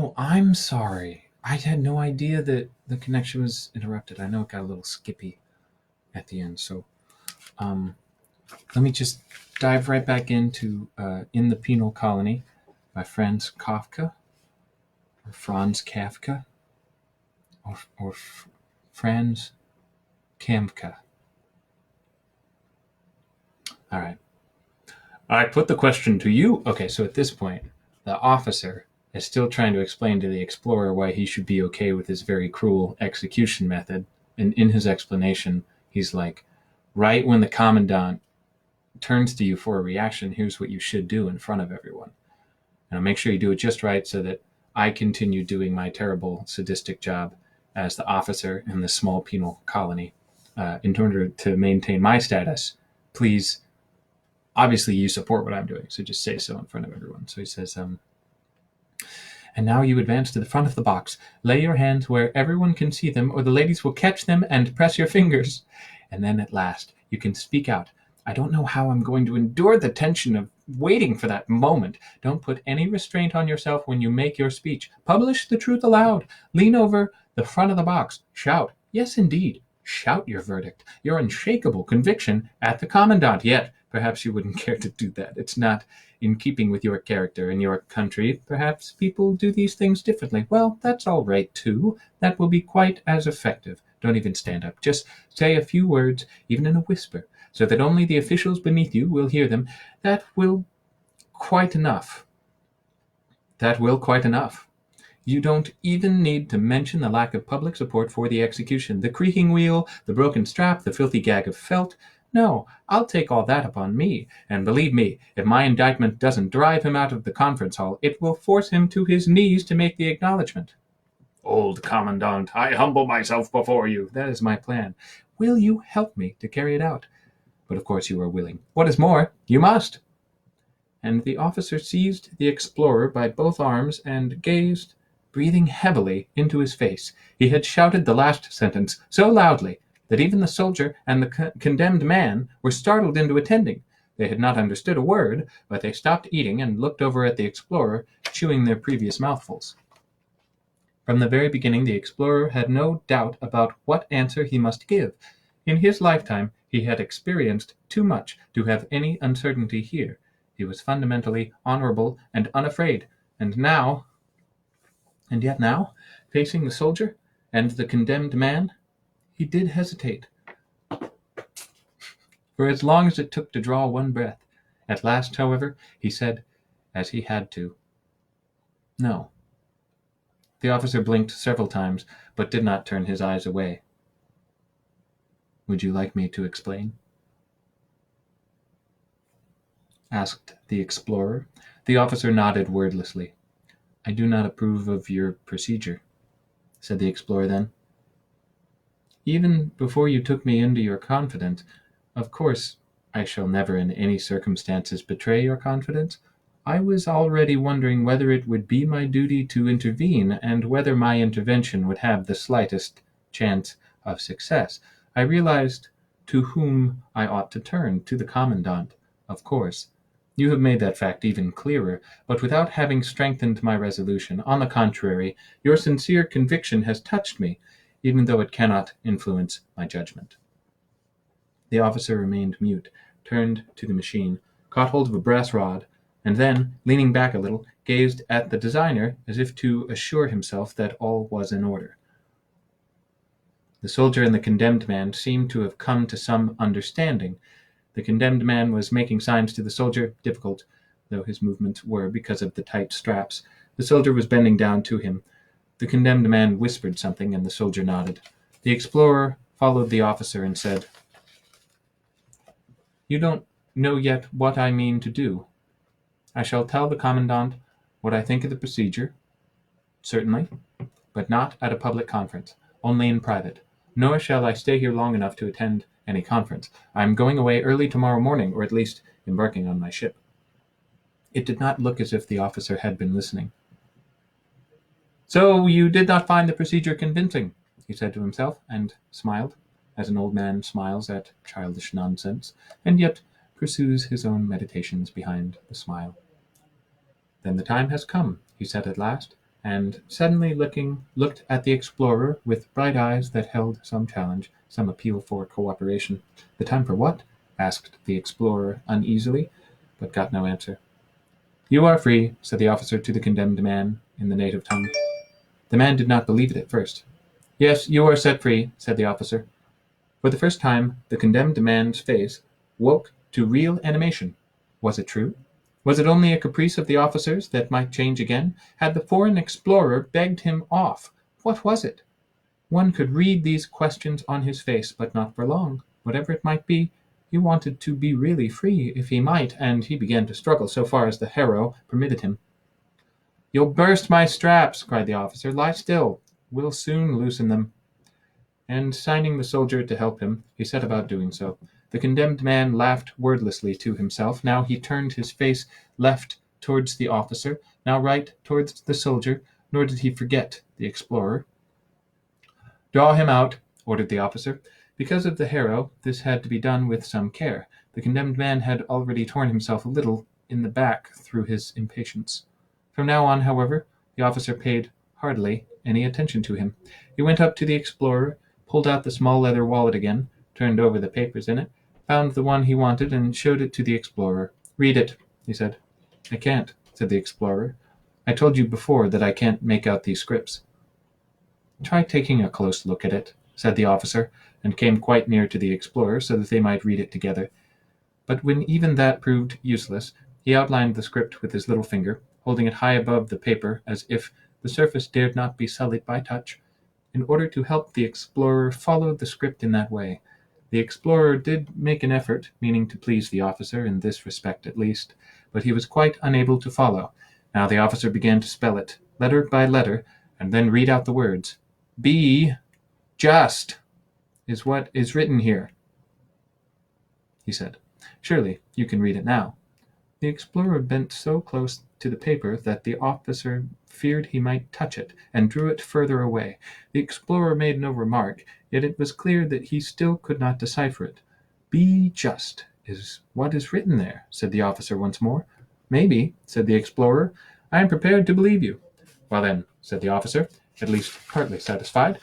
Oh, I'm sorry. I had no idea that the connection was interrupted. I know it got a little skippy at the end, so um, let me just dive right back into In the Penal Colony by Franz Kafka, or Franz Kafka, or Franz Kamka. All right. I put the question to you. Okay, so at this point, the officer is still trying to explain to the explorer why he should be okay with his very cruel execution method. And in his explanation, he's like, right when the commandant turns to you for a reaction, here's what you should do in front of everyone. Now make sure you do it just right so that I continue doing my terrible sadistic job as the officer in this small penal colony. In order to maintain my status, please, obviously you support what I'm doing, so just say so in front of everyone. So he says, and now you advance to the front of the box. Lay your hands where everyone can see them, or the ladies will catch them and press your fingers. And then at last you can speak out. I don't know how I'm going to endure the tension of waiting for that moment. Don't put any restraint on yourself when you make your speech. Publish the truth aloud. Lean over the front of the box. Shout. Yes, indeed. Shout your verdict, your unshakable conviction at the commandant. Yet, perhaps you wouldn't care to do that. It's not in keeping with your character and your country. Perhaps people do these things differently. Well, that's all right, too. That will be quite as effective. Don't even stand up. Just say a few words, even in a whisper, so that only the officials beneath you will hear them. That will quite enough. That will quite enough. You don't even need to mention the lack of public support for the execution, the creaking wheel, the broken strap, the filthy gag of felt. No, I'll take all that upon me, and believe me, if my indictment doesn't drive him out of the conference hall, it will force him to his knees to make the acknowledgment. Old Commandant, I humble myself before you. That is my plan. Will you help me to carry it out? But of course you are willing. What is more, you must. And the officer seized the explorer by both arms and gazed, breathing heavily, into his face. He had shouted the last sentence so loudly that even the soldier and the condemned man were startled into attending. They had not understood a word, but they stopped eating and looked over at the explorer, chewing their previous mouthfuls. From the very beginning, the explorer had no doubt about what answer he must give. In his lifetime, he had experienced too much to have any uncertainty here. He was fundamentally honorable and unafraid, and yet now, facing the soldier and the condemned man, he did hesitate. For as long as it took to draw one breath, at last, however, he said, as he had to, no. The officer blinked several times, but did not turn his eyes away. Would you like me to explain? Asked the explorer. The officer nodded wordlessly. I do not approve of your procedure, said the explorer then. Even before you took me into your confidence, of course, I shall never in any circumstances betray your confidence. I was already wondering whether it would be my duty to intervene, and whether my intervention would have the slightest chance of success. I realized to whom I ought to turn, to the commandant, of course. You have made that fact even clearer, but without having strengthened my resolution. On the contrary, your sincere conviction has touched me, even though it cannot influence my judgment. The officer remained mute, turned to the machine, caught hold of a brass rod, and then, leaning back a little, gazed at the designer as if to assure himself that all was in order. The soldier and the condemned man seemed to have come to some understanding. The condemned man was making signs to the soldier, difficult though his movements were because of the tight straps. The soldier was bending down to him. The condemned man whispered something, and the soldier nodded. The explorer followed the officer and said, You don't know yet what I mean to do. I shall tell the commandant what I think of the procedure, certainly, but not at a public conference, only in private. Nor shall I stay here long enough to attend any conference. I am going away early tomorrow morning, or at least embarking on my ship. It did not look as if the officer had been listening. So you did not find the procedure convincing, he said to himself, and smiled, as an old man smiles at childish nonsense, and yet pursues his own meditations behind the smile. Then the time has come, he said at last. and suddenly looked at the explorer with bright eyes that held some challenge, some appeal for cooperation. "The time for what?" asked the explorer uneasily, but got no answer. "You are free," said the officer to the condemned man in the native tongue. The man did not believe it at first. "Yes, you are set free," said the officer. For the first time, the condemned man's face woke to real animation. Was it true? Was it only a caprice of the officer's that might change again? Had the foreign explorer begged him off? What was it? One could read these questions on his face, but not for long. Whatever it might be, he wanted to be really free if he might, and he began to struggle so far as the harrow permitted him. "You'll burst my straps," cried the officer. "Lie still. We'll soon loosen them." And signing the soldier to help him, he set about doing so. The condemned man laughed wordlessly to himself. Now he turned his face left towards the officer, now right towards the soldier, nor did he forget the explorer. "Draw him out," ordered the officer. Because of the harrow, this had to be done with some care. The condemned man had already torn himself a little in the back through his impatience. From now on, however, the officer paid hardly any attention to him. He went up to the explorer, pulled out the small leather wallet again, turned over the papers in it, found the one he wanted, and showed it to the explorer. "Read it," he said. "I can't," said the explorer. "I told you before that I can't make out these scripts." "Try taking a close look at it," said the officer, and came quite near to the explorer so that they might read it together. But when even that proved useless, he outlined the script with his little finger, holding it high above the paper as if the surface dared not be sullied by touch. In order to help the explorer follow the script in that way, the explorer did make an effort, meaning to please the officer in this respect at least, but he was quite unable to follow. Now the officer began to spell it, letter by letter, and then read out the words. "Be just is what is written here," he said. "Surely you can read it now." The explorer bent so close to the paper that the officer feared he might touch it, and drew it further away. The explorer made no remark, yet it was clear that he still could not decipher it. "Be just is what is written there," said the officer once more. "Maybe," said the explorer. "I am prepared to believe you." "Well then," said the officer, at least partly satisfied,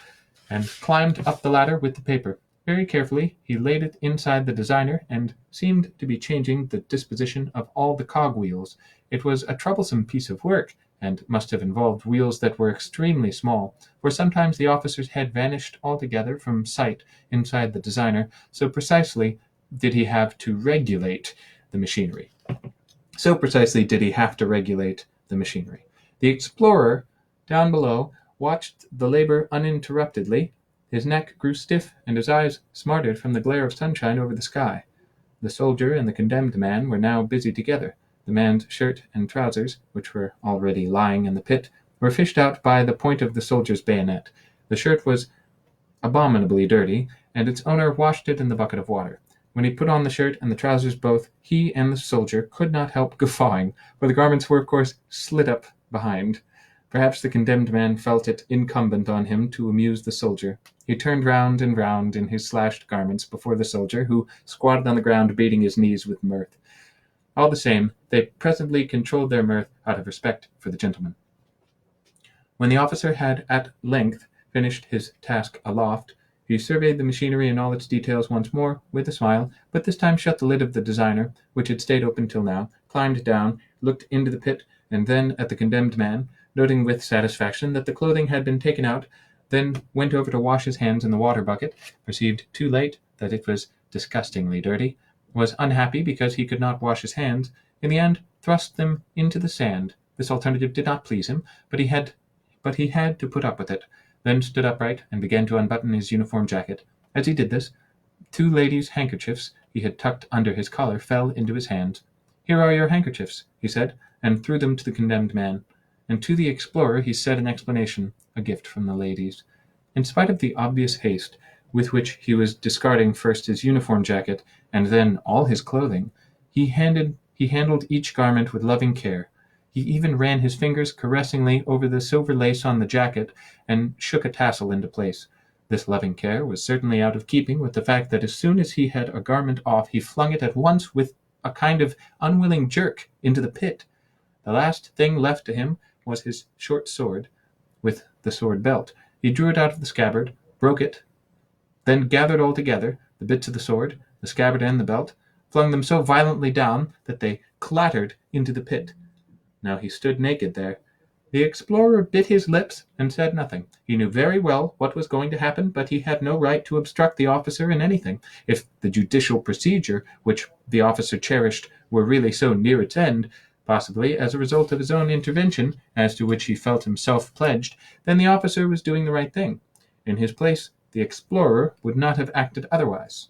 and climbed up the ladder with the paper. Very carefully he laid it inside the designer, and seemed to be changing the disposition of all the cogwheels. It was a troublesome piece of work, and must have involved wheels that were extremely small, for sometimes the officer's head vanished altogether from sight inside the designer, so precisely did he have to regulate the machinery. The explorer, down below, watched the labor uninterruptedly. His neck grew stiff, and his eyes smarted from the glare of sunshine over the sky. The soldier and the condemned man were now busy together. The man's shirt and trousers, which were already lying in the pit, were fished out by the point of the soldier's bayonet. The shirt was abominably dirty, and its owner washed it in the bucket of water. When he put on the shirt and the trousers, both he and the soldier could not help guffawing, for the garments were, of course, slit up behind. Perhaps the condemned man felt it incumbent on him to amuse the soldier. He turned round and round in his slashed garments before the soldier, who squatted on the ground beating his knees with mirth. All the same, they presently controlled their mirth out of respect for the gentleman. When the officer had at length finished his task aloft, he surveyed the machinery in all its details once more, with a smile, but this time shut the lid of the designer, which had stayed open till now, climbed down, looked into the pit, and then at the condemned man, noting with satisfaction that the clothing had been taken out, then went over to wash his hands in the water bucket, perceived too late that it was disgustingly dirty, was unhappy because he could not wash his hands, in the end thrust them into the sand. This alternative did not please him, but he had to put up with it, then stood upright and began to unbutton his uniform jacket. As he did this, 2 ladies' handkerchiefs he had tucked under his collar fell into his hands. "Here are your handkerchiefs," he said, and threw them to the condemned man. And to the explorer he said in explanation, a gift from the ladies. In spite of the obvious haste with which he was discarding first his uniform jacket and then all his clothing, he handled each garment with loving care. He even ran his fingers caressingly over the silver lace on the jacket and shook a tassel into place. This loving care was certainly out of keeping with the fact that as soon as he had a garment off, he flung it at once with a kind of unwilling jerk into the pit. The last thing left to him was his short sword with the sword belt. He drew it out of the scabbard, broke it, then gathered all together, the bits of the sword, the scabbard and the belt, flung them so violently down that they clattered into the pit. Now he stood naked there. The explorer bit his lips and said nothing. He knew very well what was going to happen, but he had no right to obstruct the officer in anything. If the judicial procedure which the officer cherished were really so near its end, possibly as a result of his own intervention, as to which he felt himself pledged, then the officer was doing the right thing. In his place, the explorer would not have acted otherwise.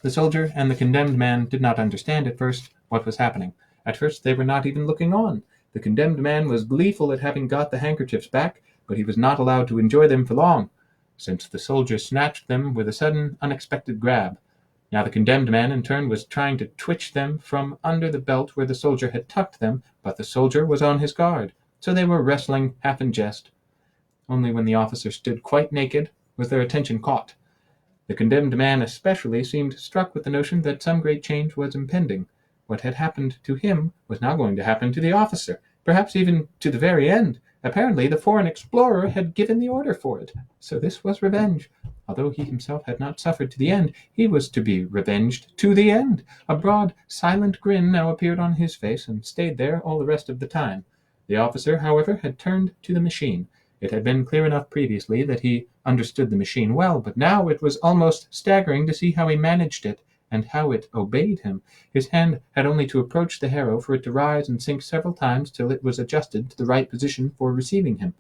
The soldier and the condemned man did not understand at first what was happening. At first they were not even looking on. The condemned man was gleeful at having got the handkerchiefs back, but he was not allowed to enjoy them for long, since the soldier snatched them with a sudden, unexpected grab. Now the condemned man in turn was trying to twitch them from under the belt where the soldier had tucked them, but the soldier was on his guard, so they were wrestling half in jest. Only when the officer stood quite naked was their attention caught. The condemned man especially seemed struck with the notion that some great change was impending. What had happened to him was now going to happen to the officer, perhaps even to the very end. Apparently the foreign explorer had given the order for it. So this was revenge. Although he himself had not suffered to the end, he was to be revenged to the end. A broad, silent grin now appeared on his face and stayed there all the rest of the time. The officer, however, had turned to the machine. It had been clear enough previously that he understood the machine well, but now it was almost staggering to see how he managed it and how it obeyed him. His hand had only to approach the harrow for it to rise and sink several times till it was adjusted to the right position for receiving him.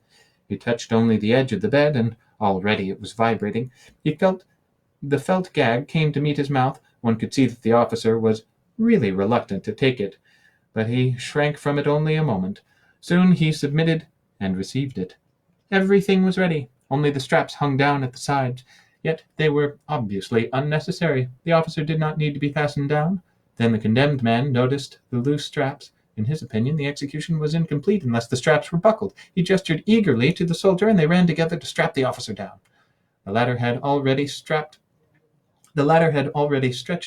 He touched only the edge of the bed, and already it was vibrating. The felt gag came to meet his mouth. One could see that the officer was really reluctant to take it, but he shrank from it only a moment. Soon he submitted and received it. Everything was ready, only the straps hung down at the sides. Yet they were obviously unnecessary. The officer did not need to be fastened down. Then the condemned man noticed the loose straps. In his opinion, the execution was incomplete unless the straps were buckled. He gestured eagerly to the soldier, and they ran together to strap the officer down. The latter had already stretched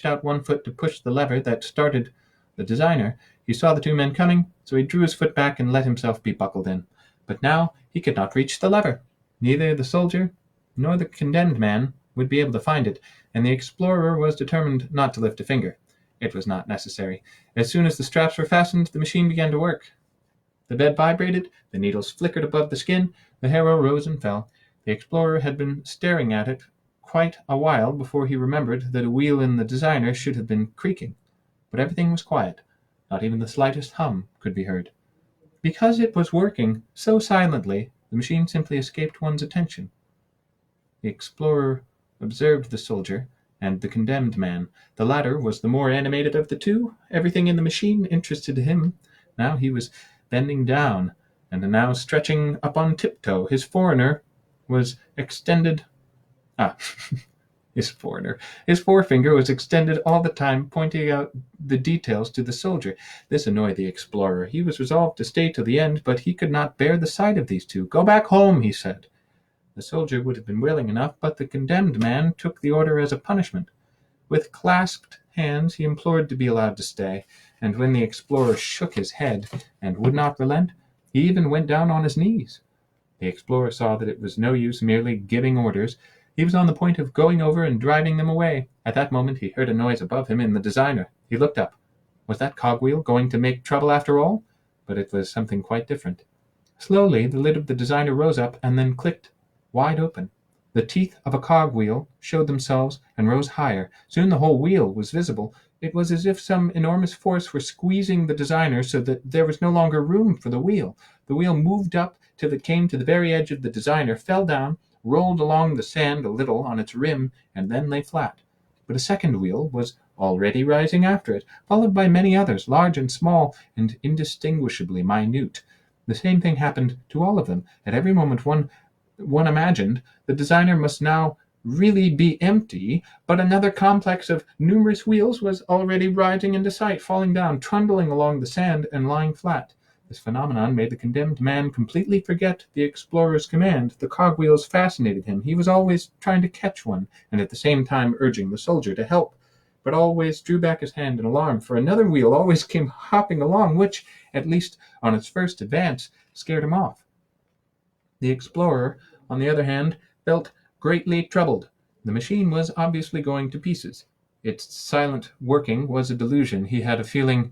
out one foot to push the lever that started the designer. He saw the two men coming, so he drew his foot back and let himself be buckled in. But now he could not reach the lever. Neither the soldier nor the condemned man would be able to find it, and the explorer was determined not to lift a finger. It was not necessary. As soon as the straps were fastened, the machine began to work. The bed vibrated, the needles flickered above the skin, the harrow rose and fell. The explorer had been staring at it quite a while before he remembered that a wheel in the designer should have been creaking. But everything was quiet. Not even the slightest hum could be heard. Because it was working so silently, the machine simply escaped one's attention. The explorer observed the soldier and the condemned man. The latter was the more animated of the two. Everything in the machine interested him. Now he was bending down, and now stretching up on tiptoe. His forefinger was extended all the time, pointing out the details to the soldier. This annoyed the explorer. He was resolved to stay till the end, but he could not bear the sight of these two. "Go back home," he said. The soldier would have been willing enough, but the condemned man took the order as a punishment. With clasped hands he implored to be allowed to stay, and when the explorer shook his head and would not relent, he even went down on his knees. The explorer saw that it was no use merely giving orders. He was on the point of going over and driving them away. At that moment he heard a noise above him in the designer. He looked up. Was that cogwheel going to make trouble after all? But it was something quite different. Slowly the lid of the designer rose up and then clicked wide open. The teeth of a cogwheel showed themselves and rose higher. Soon the whole wheel was visible. It was as if some enormous force were squeezing the designer so that there was no longer room for the wheel. The wheel moved up till it came to the very edge of the designer, fell down, rolled along the sand a little on its rim, and then lay flat. But a second wheel was already rising after it, followed by many others, large and small and indistinguishably minute. The same thing happened to all of them. At every moment one imagined the designer must now really be empty, but another complex of numerous wheels was already rising into sight, falling down, trundling along the sand, and lying flat. This phenomenon made the condemned man completely forget the explorer's command. The cogwheels fascinated him. He was always trying to catch one, and at the same time urging the soldier to help. but always drew back his hand in alarm, for another wheel always came hopping along, which, at least on its first advance, scared him off. The explorer, on the other hand, felt greatly troubled. The machine was obviously going to pieces. Its silent working was a delusion. He had a feeling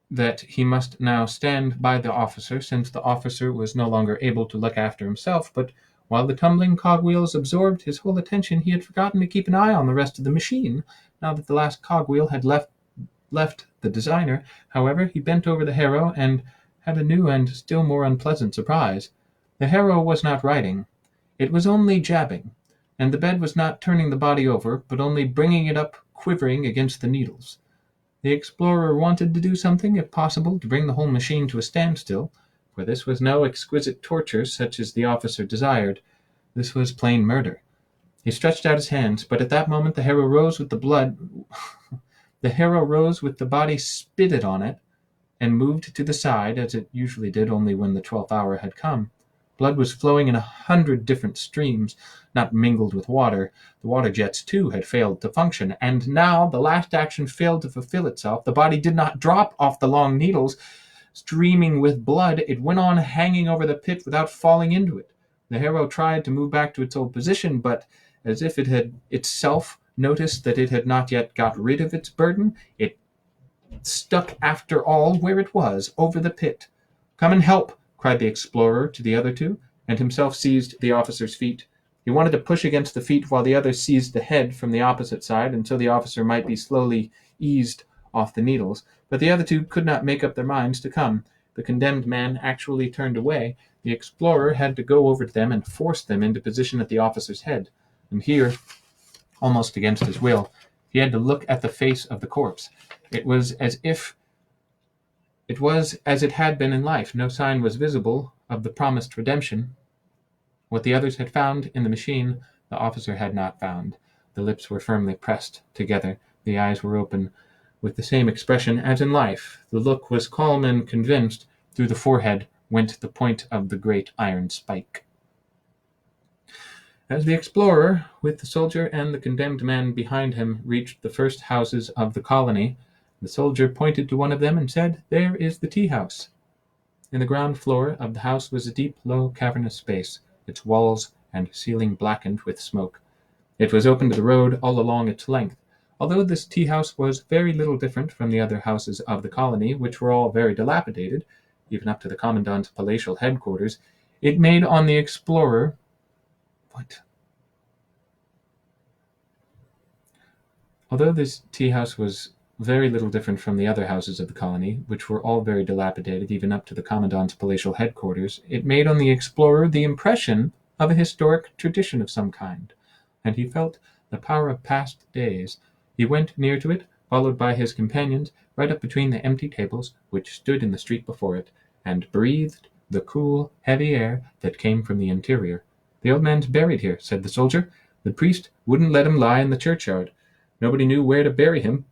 that he must now stand by the officer, since the officer was no longer able to look after himself, but while the tumbling cogwheels absorbed his whole attention, he had forgotten to keep an eye on the rest of the machine. Now that the last cogwheel had left the designer, however, he bent over the harrow and had a new and still more unpleasant surprise. The harrow was not writing. It was only jabbing, and the bed was not turning the body over, but only bringing it up quivering against the needles. The explorer wanted to do something, if possible, to bring the whole machine to a standstill, for this was no exquisite torture such as the officer desired. This was plain murder. He stretched out his hands, but at that moment the harrow rose with the blood. The harrow rose with the body spitted on it, and moved to the side, as it usually did only when the 12th hour had come. Blood was flowing in 100 different streams, not mingled with water. The water jets, too, had failed to function, and now the last action failed to fulfill itself. The body did not drop off the long needles. Streaming with blood, it went on hanging over the pit without falling into it. The harrow tried to move back to its old position, but as if it had itself noticed that it had not yet got rid of its burden, it stuck after all where it was, over the pit. "Come and help," cried the explorer to the other two, and himself seized the officer's feet. He wanted to push against the feet while the other seized the head from the opposite side, and so the officer might be slowly eased off the needles, but the other two could not make up their minds to come. The condemned man actually turned away. The explorer had to go over to them and force them into position at the officer's head, and here, almost against his will, he had to look at the face of the corpse. It was as it had been in life. No sign was visible of the promised redemption. What the others had found in the machine, the officer had not found. The lips were firmly pressed together. The eyes were open with the same expression as in life. The look was calm and convinced. Through the forehead went the point of the great iron spike. As the explorer, with the soldier and the condemned man behind him, reached the first houses of the colony, the soldier pointed to one of them and said, "There is the tea-house." In the ground floor of the house was a deep, low, cavernous space, its walls and ceiling blackened with smoke. It was open to the road all along its length. Although this tea-house was very little different from the other houses of the colony, which were all very dilapidated, even up to the commandant's palatial headquarters, it made on the explorer... Although this tea-house was very little different from the other houses of the colony, which were all very dilapidated, even up to the commandant's palatial headquarters, it made on the explorer the impression of a historic tradition of some kind, and he felt the power of past days. He went near to it, followed by his companions, right up between the empty tables which stood in the street before it, and breathed the cool, heavy air that came from the interior. "The old man's buried here," said the soldier. "The priest wouldn't let him lie in the churchyard. Nobody knew where to bury him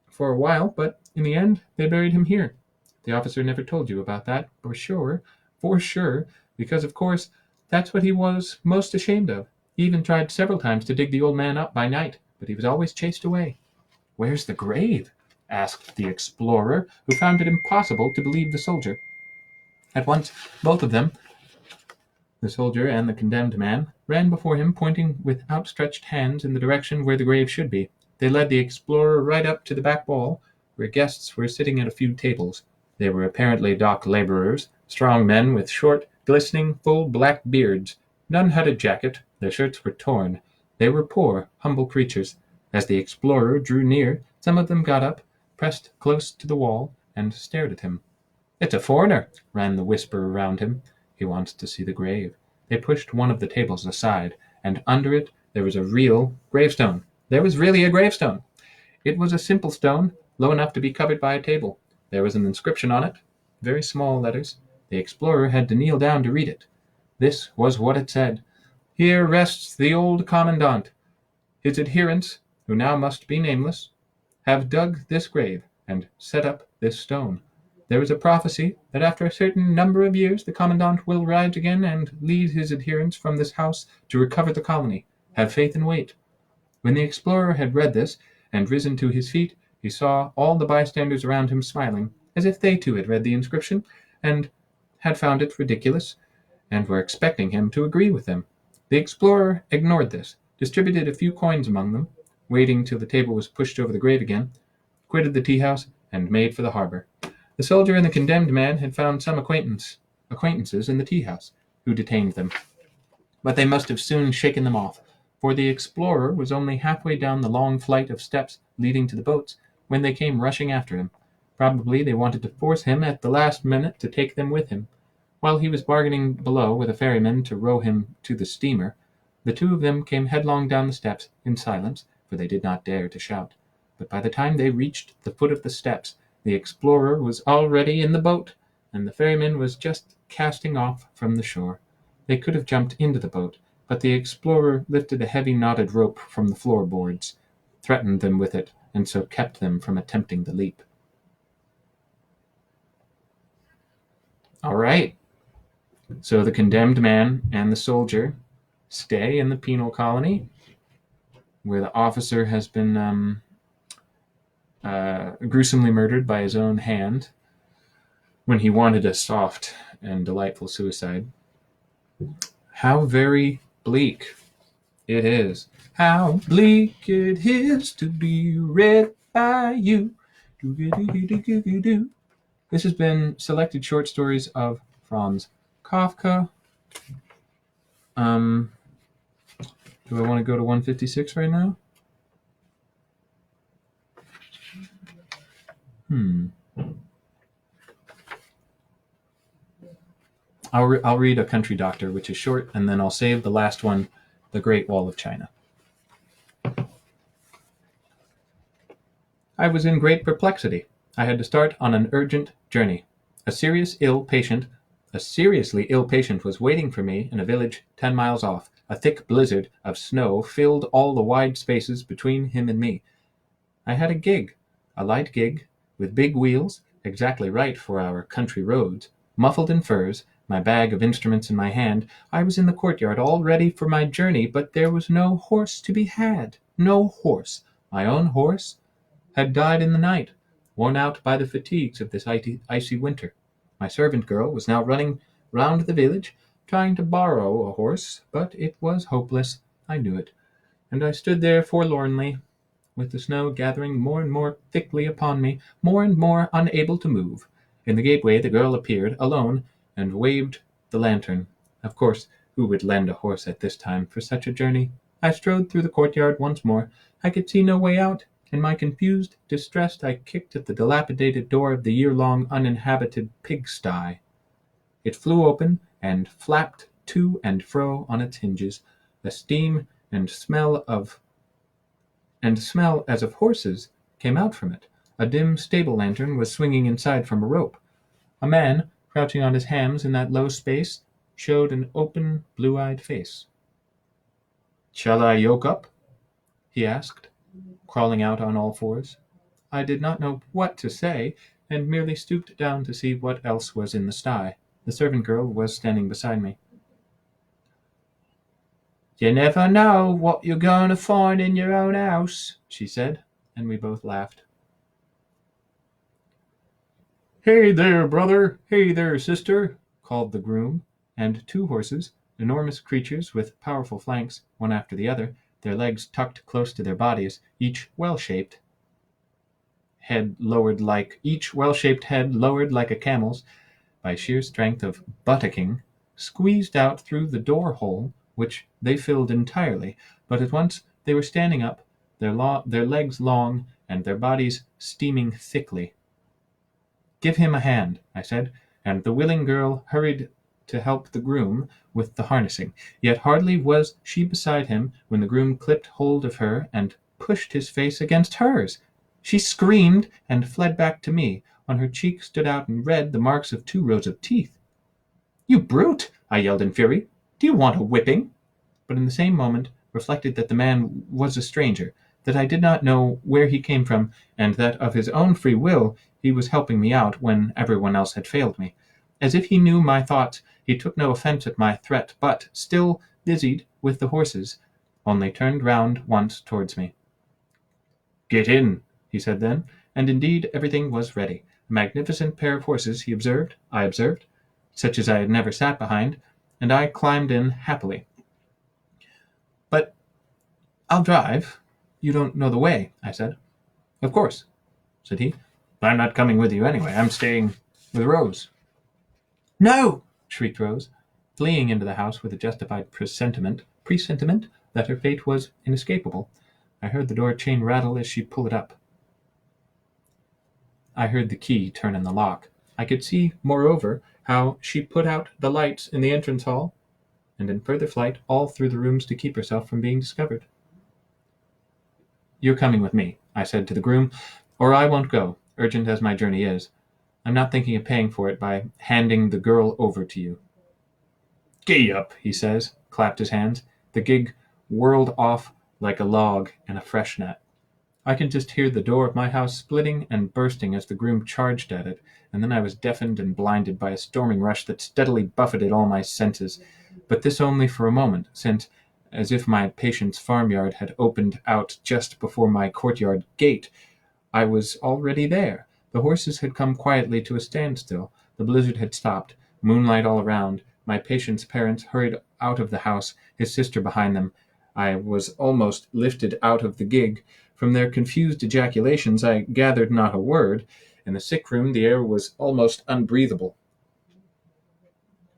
for a while, but in the end they buried him here. The officer never told you about that, for sure, because of course that's what he was most ashamed of. He even tried several times to dig the old man up by night, but he was always chased away." "Where's the grave?" asked the explorer, who found it impossible to believe the soldier. At once both of them, the soldier and the condemned man, ran before him, pointing with outstretched hands in the direction where the grave should be. They led the explorer right up to the back wall, where guests were sitting at a few tables. They were apparently dock laborers, strong men with short, glistening, full black beards. None had a jacket. Their shirts were torn. They were poor, humble creatures. As the explorer drew near, some of them got up, pressed close to the wall, and stared at him. "It's a foreigner," ran the whisper around him. "He wants to see the grave." They pushed one of the tables aside, and under it there was a real gravestone. There was really a gravestone. It was a simple stone, low enough to be covered by a table. There was an inscription on it, very small letters. The explorer had to kneel down to read it. This was what it said: "Here rests the old commandant. His adherents, who now must be nameless, have dug this grave and set up this stone. There is a prophecy that after a certain number of years the commandant will rise again and lead his adherents from this house to recover the colony. Have faith and wait." When the explorer had read this, and risen to his feet, he saw all the bystanders around him smiling, as if they too had read the inscription, and had found it ridiculous, and were expecting him to agree with them. The explorer ignored this, distributed a few coins among them, waiting till the table was pushed over the grave again, quitted the tea-house, and made for the harbor. The soldier and the condemned man had found some acquaintances in the tea-house, who detained them. But they must have soon shaken them off, for the explorer was only halfway down the long flight of steps leading to the boats when they came rushing after him. Probably they wanted to force him at the last minute to take them with him. While he was bargaining below with a ferryman to row him to the steamer, the two of them came headlong down the steps in silence, for they did not dare to shout. But by the time they reached the foot of the steps, the explorer was already in the boat, and the ferryman was just casting off from the shore. They could have jumped into the boat, but the explorer lifted a heavy knotted rope from the floorboards, threatened them with it, and so kept them from attempting the leap. All right. So the condemned man and the soldier stay in the penal colony, where the officer has been gruesomely murdered by his own hand when he wanted a soft and delightful suicide. How very bleak it is. How bleak it is to be read by you. This has been selected short stories of Franz Kafka. Do I want to go to 156 right now? I'll read A Country Doctor, which is short, and then I'll save the last one, The Great Wall of China. I was in great perplexity. I had to start on an urgent journey. A seriously ill patient was waiting for me in a village 10 miles off. A thick blizzard of snow filled all the wide spaces between him and me. I had a light gig, with big wheels, exactly right for our country roads, muffled in furs, my bag of instruments in my hand. I was in the courtyard, all ready for my journey, but there was no horse to be had. No horse. My own horse had died in the night, worn out by the fatigues of this icy winter. My servant girl was now running round the village, trying to borrow a horse, but it was hopeless. I knew it, and I stood there forlornly, with the snow gathering more and more thickly upon me, more and more unable to move. In the gateway the girl appeared, alone, and waved the lantern. Of course, who would lend a horse at this time for such a journey? I strode through the courtyard once more. I could see no way out. In my confused distress, I kicked at the dilapidated door of the year-long uninhabited pigsty. It flew open and flapped to and fro on its hinges. The steam and smell as of horses came out from it. A dim stable lantern was swinging inside from a rope. A man, crouching on his hams in that low space, showed an open, blue-eyed face. "Shall I yoke up?" he asked, crawling out on all fours. I did not know what to say, and merely stooped down to see what else was in the sty. The servant girl was standing beside me. "You never know what you're going to find in your own house," she said, and we both laughed. "Hey there, brother! Hey there, sister!" called the groom, and two horses, enormous creatures with powerful flanks, one after the other, their legs tucked close to their bodies, each well-shaped head lowered like a camel's by sheer strength of buttocking, squeezed out through the door-hole, which they filled entirely, but at once they were standing up, their legs long, and their bodies steaming thickly. "Give him a hand," I said, and the willing girl hurried to help the groom with the harnessing. Yet hardly was she beside him when the groom clipped hold of her and pushed his face against hers. She screamed and fled back to me. On her cheek stood out in red the marks of 2 rows of teeth. "You brute!" I yelled in fury. "Do you want a whipping?" But in the same moment reflected that the man was a stranger, that I did not know where he came from, and that of his own free will he was helping me out when everyone else had failed me. As if he knew my thoughts, he took no offence at my threat, but, still busied with the horses, only turned round once towards me. "Get in," he said then, and indeed everything was ready. A magnificent pair of horses, I observed, such as I had never sat behind, and I climbed in happily. "But I'll drive. You don't know the way," I said. "Of course," said he. "I'm not coming with you anyway. I'm staying with Rose." "No!" shrieked Rose, fleeing into the house with a justified presentiment that her fate was inescapable. I heard the door chain rattle as she pulled it up. I heard the key turn in the lock. I could see, moreover, how she put out the lights in the entrance hall, and in further flight all through the rooms to keep herself from being discovered. "You're coming with me," I said to the groom, "or I won't go, urgent as my journey is. I'm not thinking of paying for it by handing the girl over to you." "Gee up," he says, clapped his hands. The gig whirled off like a log in a fresh net. I can just hear the door of my house splitting and bursting as the groom charged at it, and then I was deafened and blinded by a storming rush that steadily buffeted all my senses. But this only for a moment, since, as if my patient's farmyard had opened out just before my courtyard gate, I was already there. The horses had come quietly to a standstill. The blizzard had stopped. Moonlight all around. My patient's parents hurried out of the house, his sister behind them. I was almost lifted out of the gig. From their confused ejaculations I gathered not a word. In the sick room the air was almost unbreathable,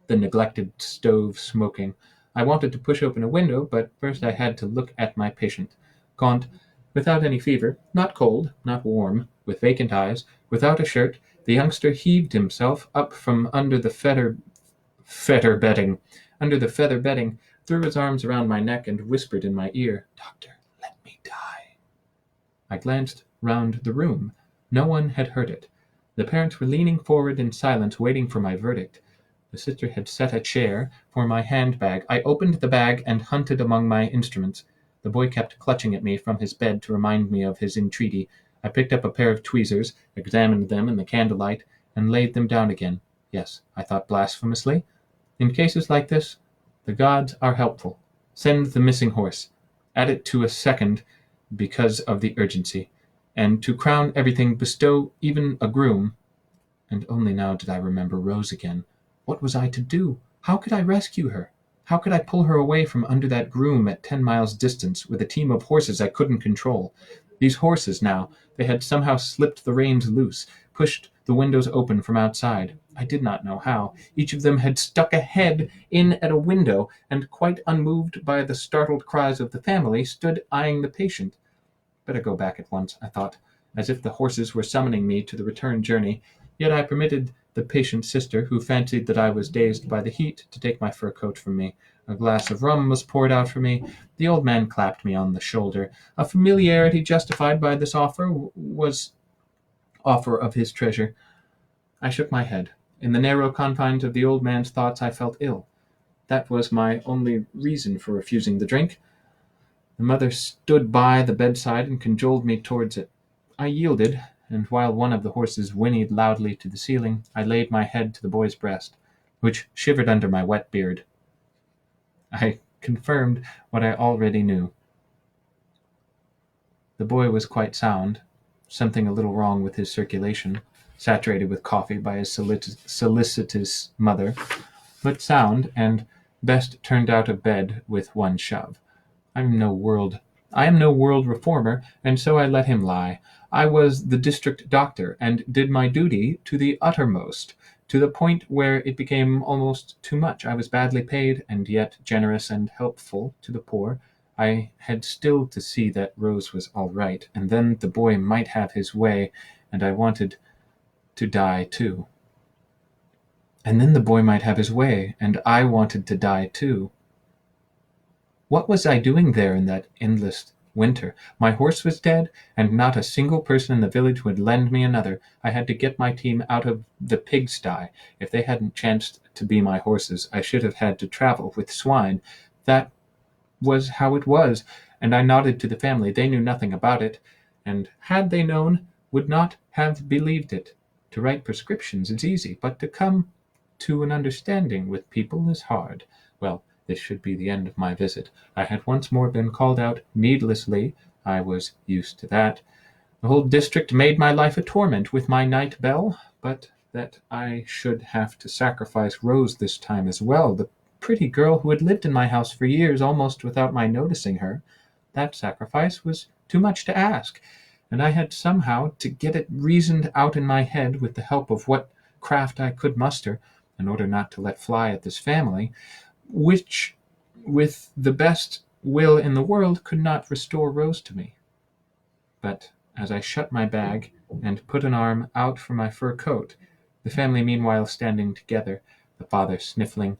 the neglected stove smoking. I wanted to push open a window, but first I had to look at my patient. Gaunt, without any fever, not cold, not warm, with vacant eyes, without a shirt, the youngster heaved himself up from under the feather bedding, threw his arms around my neck, and whispered in my ear, "Doctor, let me die." I glanced round the room. No one had heard it. The parents were leaning forward in silence, waiting for my verdict. The sister had set a chair for my handbag. I opened the bag and hunted among my instruments. The boy kept clutching at me from his bed to remind me of his entreaty. I picked up a pair of tweezers, examined them in the candlelight, and laid them down again. Yes, I thought blasphemously. In cases like this, the gods are helpful. Send the missing horse. Add it to a second because of the urgency. And to crown everything, bestow even a groom. And only now did I remember Rose again. What was I to do? How could I rescue her? How could I pull her away from under that groom at 10 miles distance, with a team of horses I couldn't control? These horses, now, they had somehow slipped the reins loose, pushed the windows open from outside. I did not know how. Each of them had stuck a head in at a window, and quite unmoved by the startled cries of the family, stood eyeing the patient. Better go back at once, I thought, as if the horses were summoning me to the return journey. Yet I permitted the patient's sister, who fancied that I was dazed by the heat, to take my fur coat from me. A glass of rum was poured out for me. The old man clapped me on the shoulder. A familiarity justified by this offer of his treasure. I shook my head. In the narrow confines of the old man's thoughts I felt ill. That was my only reason for refusing the drink. The mother stood by the bedside and cajoled me towards it. I yielded, and while one of the horses whinnied loudly to the ceiling, I laid my head to the boy's breast, which shivered under my wet beard. I confirmed what I already knew. The boy was quite sound, something a little wrong with his circulation, saturated with coffee by his solicitous mother, but sound, and best turned out of bed with one shove. I am no world reformer, and so I let him lie. I was the district doctor, and did my duty to the uttermost, to the point where it became almost too much. I was badly paid, and yet generous and helpful to the poor. I had still to see that Rose was all right, and then the boy might have his way, and I wanted to die too. And then the boy might have his way, and I wanted to die too. What was I doing there in that endless winter? My horse was dead, and not a single person in the village would lend me another. I had to get my team out of the pigsty. If they hadn't chanced to be my horses, I should have had to travel with swine. That was how it was, and I nodded to the family. They knew nothing about it, and had they known, would not have believed it. To write prescriptions is easy, but to come to an understanding with people is hard. Well, this should be the end of my visit. I had once more been called out needlessly. I was used to that. The whole district made my life a torment with my night bell, but that I should have to sacrifice Rose this time as well, the pretty girl who had lived in my house for years almost without my noticing her, that sacrifice was too much to ask, and I had somehow to get it reasoned out in my head with the help of what craft I could muster, in order not to let fly at this family, which, with the best will in the world, could not restore Rose to me. But as I shut my bag and put an arm out for my fur coat, the family meanwhile standing together, the father sniffing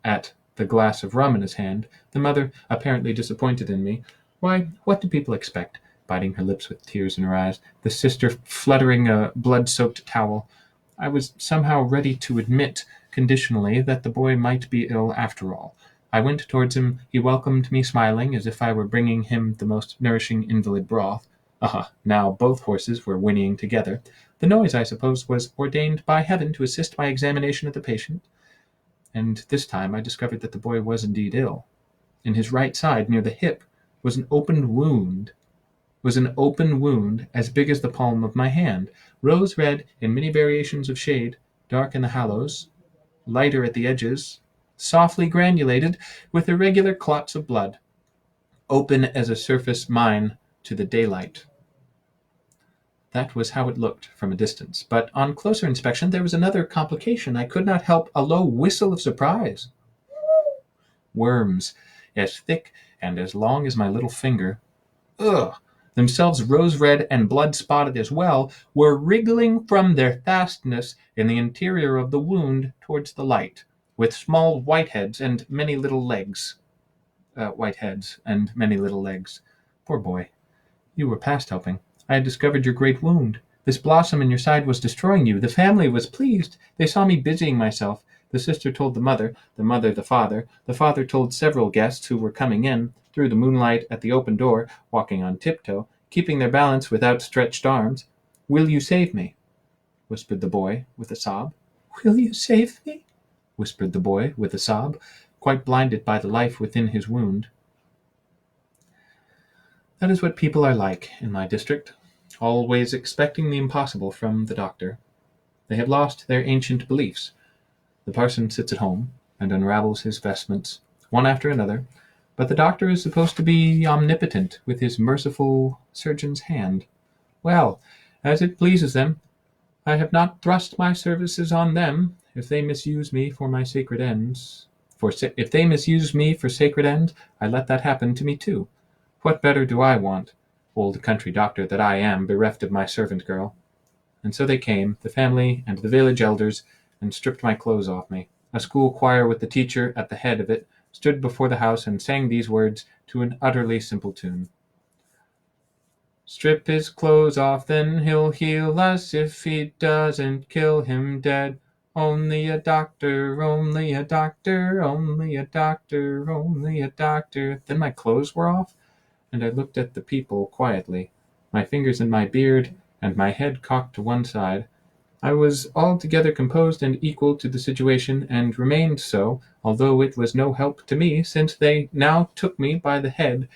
at the glass of rum in his hand, the mother apparently disappointed in me. Why, what do people expect? Biting her lips with tears in her eyes, the sister fluttering a blood-soaked towel. I was somehow ready to admit, conditionally, that the boy might be ill after all. I went towards him. He welcomed me smiling, as if I were bringing him the most nourishing invalid broth. Now both horses were whinnying together. The noise, I suppose, was ordained by heaven to assist my examination of the patient. And this time I discovered that the boy was indeed ill. In his right side, near the hip, was an open wound as big as the palm of my hand, rose red in many variations of shade, dark in the hollows, lighter at the edges, softly granulated, with irregular clots of blood, open as a surface mine to the daylight. That was how it looked from a distance, but on closer inspection there was another complication. I could not help a low whistle of surprise. Worms, as thick and as long as my little finger, themselves rose-red and blood-spotted as well, were wriggling from their fastness in the interior of the wound towards the light, with small white heads and many little legs. Poor boy. You were past helping. I had discovered your great wound. This blossom in your side was destroying you. The family was pleased. They saw me busying myself. The sister told the mother the father told several guests who were coming in, through the moonlight at the open door, walking on tiptoe, keeping their balance with outstretched arms. "Will you save me?" whispered the boy with a sob. "Will you save me?" whispered the boy with a sob, quite blinded by the life within his wound. That is what people are like in my district, always expecting the impossible from the doctor. They have lost their ancient beliefs. The parson sits at home and unravels his vestments, one after another, but the doctor is supposed to be omnipotent with his merciful surgeon's hand. Well, as it pleases them, I have not thrust my services on them. If they misuse me for my sacred ends, if they misuse me for sacred ends, I let that happen to me too. What better do I want, old country doctor that I am, bereft of my servant girl? And so they came, the family and the village elders, and stripped my clothes off me. A school choir with the teacher at the head of it stood before the house and sang these words to an utterly simple tune. "Strip his clothes off, then he'll heal us. If he doesn't, kill him dead. Only a doctor, only a doctor, only a doctor, only a doctor." Then my clothes were off, and I looked at the people quietly, my fingers in my beard and my head cocked to one side. I was altogether composed and equal to the situation, and remained so, although it was no help to me, since they now took me by the head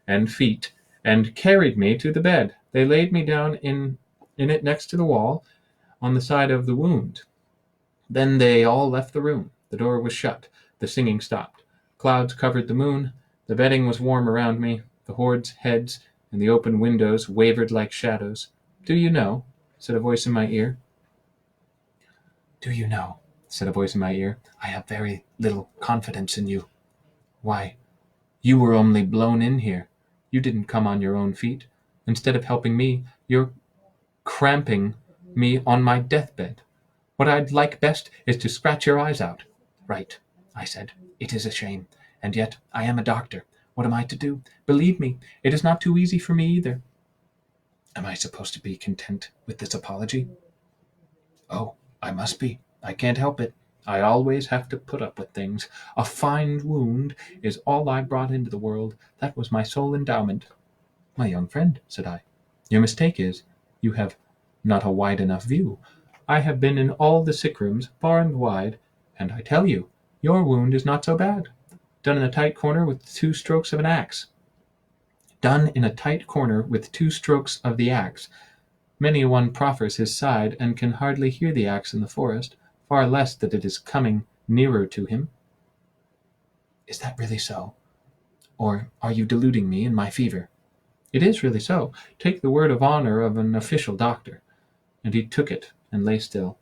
and feet and carried me to the bed. They laid me down in it next to the wall, on the side of the wound. Then they all left the room. The door was shut. The singing stopped. Clouds covered the moon. The bedding was warm around me. The hordes' heads and the open windows wavered like shadows. "Do you know?" said a voice in my ear. "Do you know?" said a voice in my ear. "I have very little confidence in you. Why, you were only blown in here. You didn't come on your own feet. Instead of helping me, you're cramping me on my deathbed. What I'd like best is to scratch your eyes out." "Right," I said. "It is a shame. And yet I am a doctor. What am I to do? Believe me, it is not too easy for me either." Am I supposed to be content with this apology? Oh, I must be. I can't help it. I always have to put up with things. A fine wound is all I brought into the world. That was my sole endowment. "My young friend," said I, "your mistake is, you have not a wide enough view. I have been in all the sick rooms, far and wide, and I tell you, your wound is not so bad. Done in a tight corner with 2 strokes of an axe." done in a tight corner with 2 strokes of the axe. Many a one proffers his side, and can hardly hear the axe in the forest, far less that it is coming nearer to him. Is that really so? Or are you deluding me in my fever? It is really so. Take the word of honor of an official doctor. And he took it, and lay still.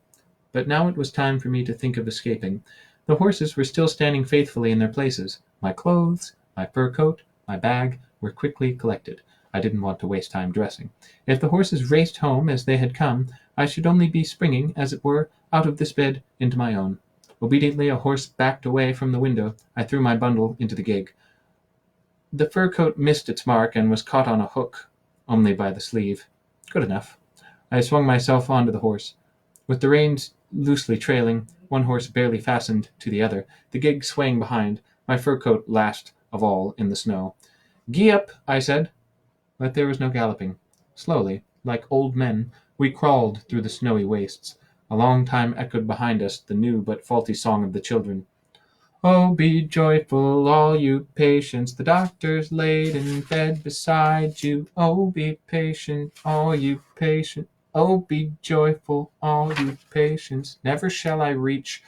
But now it was time for me to think of escaping. The horses were still standing faithfully in their places. My clothes, my fur coat, my bag were quickly collected. I didn't want to waste time dressing. If the horses raced home as they had come, I should only be springing, as it were, out of this bed into my own. Obediently a horse backed away from the window. I threw my bundle into the gig. The fur coat missed its mark and was caught on a hook, only by the sleeve. Good enough. I swung myself onto the horse. With the reins loosely trailing, one horse barely fastened to the other, the gig swaying behind, my fur coat last of all in the snow. "Gee up," I said. But there was no galloping. Slowly, like old men, we crawled through the snowy wastes. A long time echoed behind us the new but faulty song of the children. "Oh, be joyful, all you patients, the doctor's laid in bed beside you. Oh, be patient, all you patients. Oh, be joyful, all you patients. Never shall I reach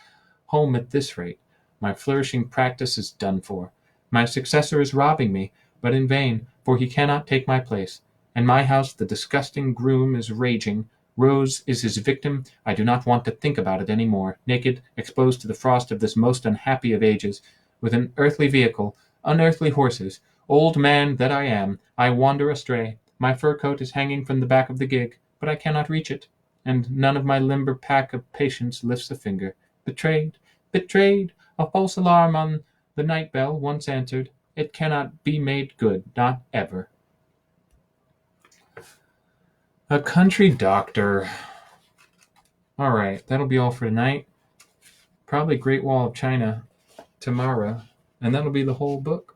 home at this rate. My flourishing practice is done for. My successor is robbing me, but in vain, for he cannot take my place. In my house the disgusting groom is raging. Rose is his victim. I do not want to think about it any more. Naked, exposed to the frost of this most unhappy of ages, with an earthly vehicle, unearthly horses, old man that I am, I wander astray. My fur coat is hanging from the back of the gig, but I cannot reach it, and none of my limber pack of patients lifts a finger. Betrayed, betrayed! A false alarm on the night bell once answered. It cannot be made good, not ever. A country doctor. All right, that'll be all for tonight. Probably Great Wall of China tomorrow, and that'll be the whole book.